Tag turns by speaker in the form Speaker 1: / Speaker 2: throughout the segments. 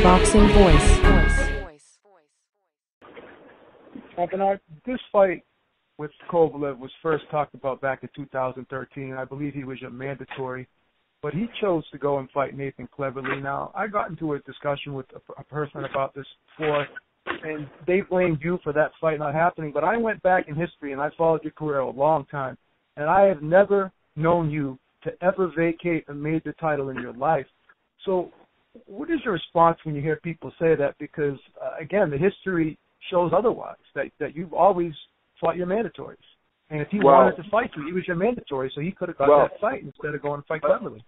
Speaker 1: Boxing Voice.
Speaker 2: Bernard, this fight with Kovalev was first talked about back in 2013. I believe he was a mandatory, but he chose to go and fight Nathan Cleverly. Now, I got into a discussion with a person about this before, and they blamed you for that fight not happening, but I went back in history, and I followed your career a long time, and I have never known you to ever vacate a major title in your life. So what is your response when you hear people say that? Because, again, the history shows otherwise, that you've always fought your mandatories. And if he wanted to fight you, he was your mandatory, so he could have got that fight instead of going to fight Cleverly.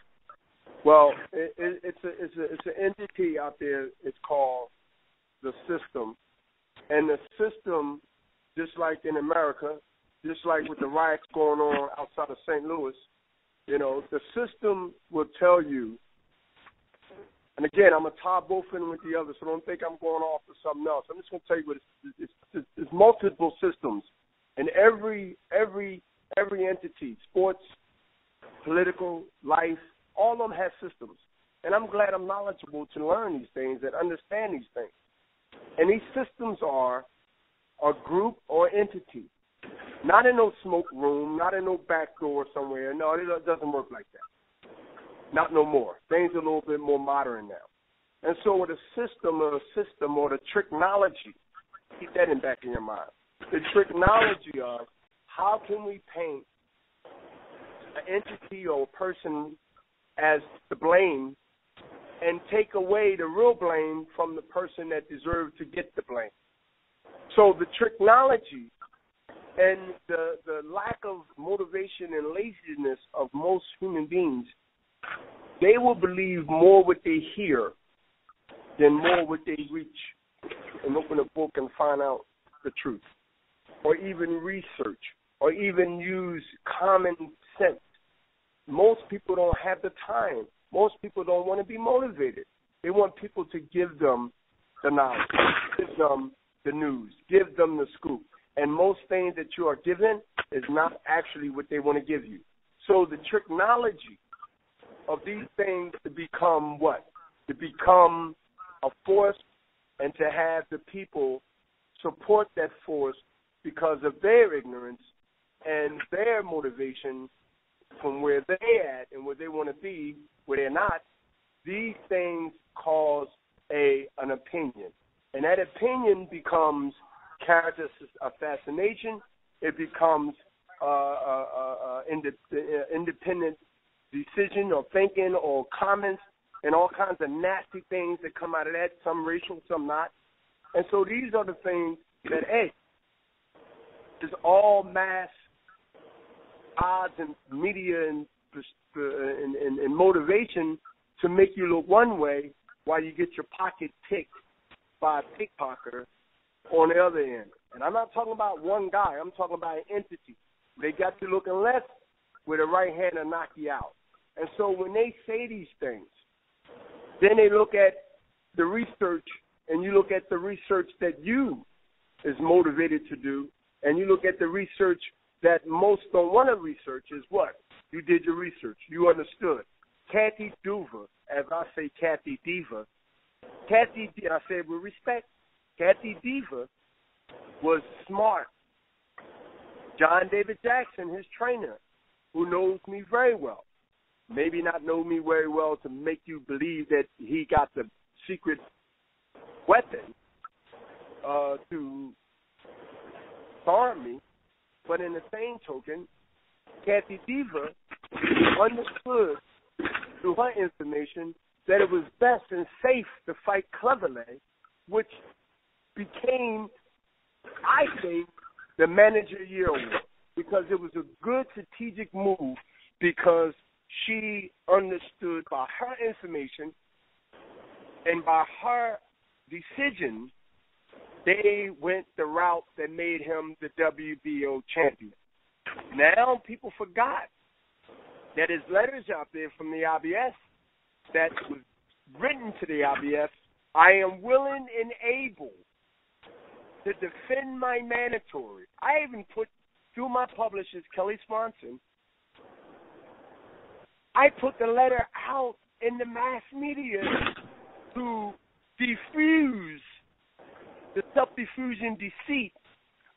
Speaker 3: Well, it's an entity out there. It's called the system. And the system, just like in America, just like with the riots going on outside of St. Louis, you know, the system will tell you. And again, I'm going to tie both in with the other, so don't think I'm going off to something else. I'm just going to tell you what it's multiple systems. And every entity, sports, political, life, all of them have systems. And I'm glad I'm knowledgeable to learn these things and understand these things. And these systems are a group or entity. Not in no smoke room, not in no back door somewhere. No, it doesn't work like that. Not no more. Things are a little bit more modern now. And so with a system or the technology, keep that in back in your mind. The technology of how can we paint an entity or a person as the blame and take away the real blame from the person that deserved to get the blame. So the technology and the lack of motivation and laziness of most human beings, they will believe more what they hear than more what they reach and open a book and find out the truth, or even research, or even use common sense. Most people don't have the time. Most people don't want to be motivated. They want people to give them the knowledge, give them the news, give them the scoop. And most things that you are given is not actually what they want to give you. So the technology of these things to become what? To become a force and to have the people support that force because of their ignorance and their motivation from where they're at and where they want to be, where they're not. These things cause an opinion. And that opinion becomes character assassination. It becomes independent decision or thinking or comments and all kinds of nasty things that come out of that, some racial, some not. And so these are the things that, it's all mass odds and media and motivation to make you look one way while you get your pocket picked by a pickpocket on the other end. And I'm not talking about one guy. I'm talking about an entity. They got you looking left with a right hand to knock you out. And so when they say these things, then they look at the research, and you look at the research that you is motivated to do, and you look at the research that most don't want to research is what? You did your research. You understood. Kathy Duva, as I say Kathy Diva, I say it with respect, Kathy Diva was smart. John David Jackson, his trainer, who knows me very well, maybe not know me very well to make you believe that he got the secret weapon to harm me, but in the same token, Kathy Diva understood through her information that it was best and safe to fight Cleverly, which became, I think, the Manager Year Award, because it was a good strategic move because she understood by her information and by her decision, they went the route that made him the WBO champion. Now people forgot that his letters out there from the IBS that was written to the IBS, I am willing and able to defend my mandatory. I even put through my publishers, Kelly Swanson, I put the letter out in the mass media to defuse the subterfuge and deceit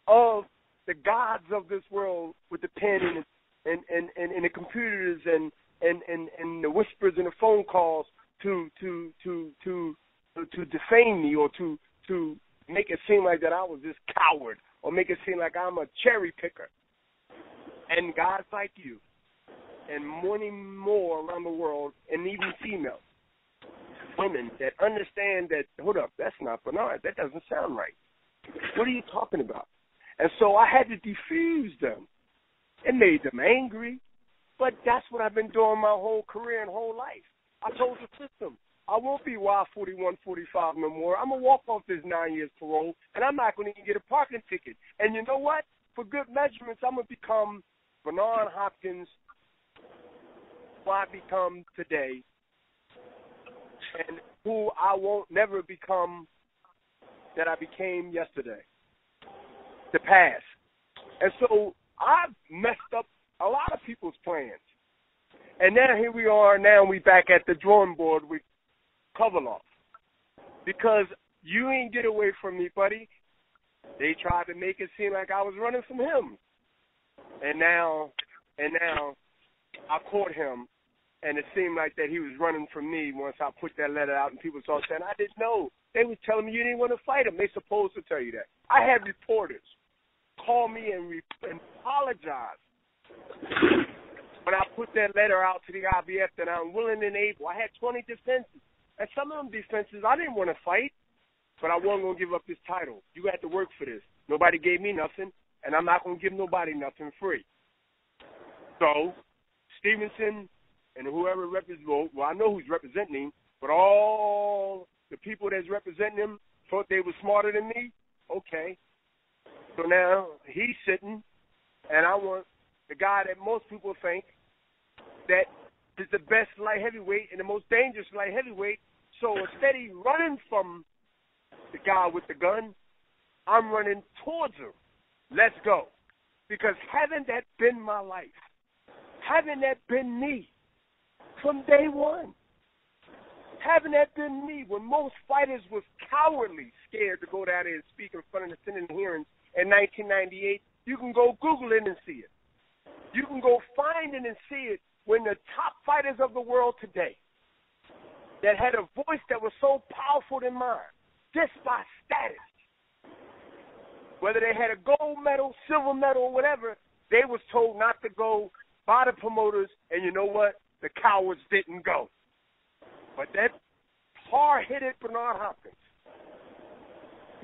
Speaker 3: of the gods of this world with the pen and the computers and the whispers and the phone calls to defame me or to make it seem like that I was this coward or make it seem like I'm a cherry picker. And guys like you and many more around the world, and even females, women that understand that, hold up, that's not Bernard. That doesn't sound right. What are you talking about? And so I had to defuse them. It made them angry, but that's what I've been doing my whole career and whole life. I told the system, I won't be Y41, 45 no more. I'm going to walk off this 9 years parole, and I'm not going to even get a parking ticket. And you know what? For good measurements, I'm going to become Bernard Hopkins, who I become today, and who I won't never become that I became yesterday, the past. And so I've messed up a lot of people's plans. And now here we are, now we back at the drawing board with Kovalev. Because you ain't get away from me, buddy. They tried to make it seem like I was running from him. And now I caught him, and it seemed like that he was running from me once I put that letter out and people started saying, I didn't know. They were telling me you didn't want to fight him. They're supposed to tell you that. I had reporters call me and apologize when I put that letter out to the IBF that I'm willing and able. I had 20 defenses. And some of them defenses, I didn't want to fight, but I wasn't going to give up this title. You got to work for this. Nobody gave me nothing, and I'm not going to give nobody nothing free. So Stevenson and whoever represents, well, I know who's representing him, but all the people that's representing him thought they were smarter than me. Okay. So now he's sitting, and I want the guy that most people think that is the best light heavyweight and the most dangerous light heavyweight. So instead of running from the guy with the gun, I'm running towards him. Let's go. Because having that been my life, having that been me from day one, having that been me when most fighters was cowardly scared to go down there and speak in front of the Senate hearings in 1998, you can go Google it and see it. You can go find it and see it when the top fighters of the world today that had a voice that was so powerful than mine, just by status, whether they had a gold medal, silver medal, or whatever, they was told not to go by the promoters, and you know what? The cowards didn't go. But that hard-hitted Bernard Hopkins,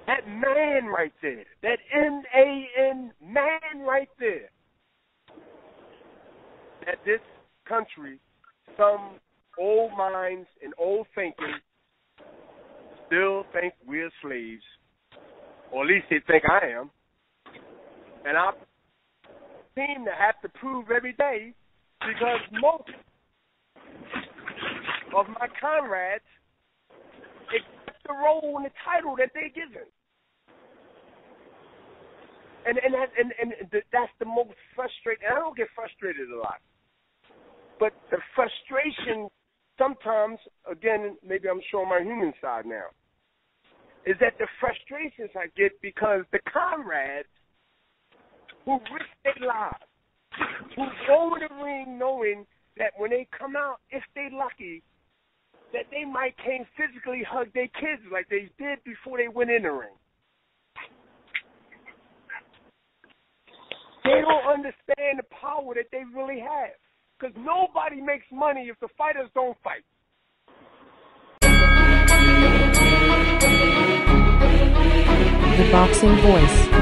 Speaker 3: that man right there, that M-A-N man right there, that this country, some old minds and old thinking still think we're slaves, or at least they think I am. And I seem to have to prove every day because most of my comrades accept the role and the title that they're given. And that's the most frustrating. And I don't get frustrated a lot. But the frustration sometimes, again, maybe I'm showing my human side now, is that the frustrations I get because the comrades who risk their lives, who go in the ring knowing that when they come out, if they're lucky, that they might can't physically hug their kids like they did before they went in the ring. They don't understand the power that they really have. Because nobody makes money if the fighters don't fight.
Speaker 1: The Boxing Voice.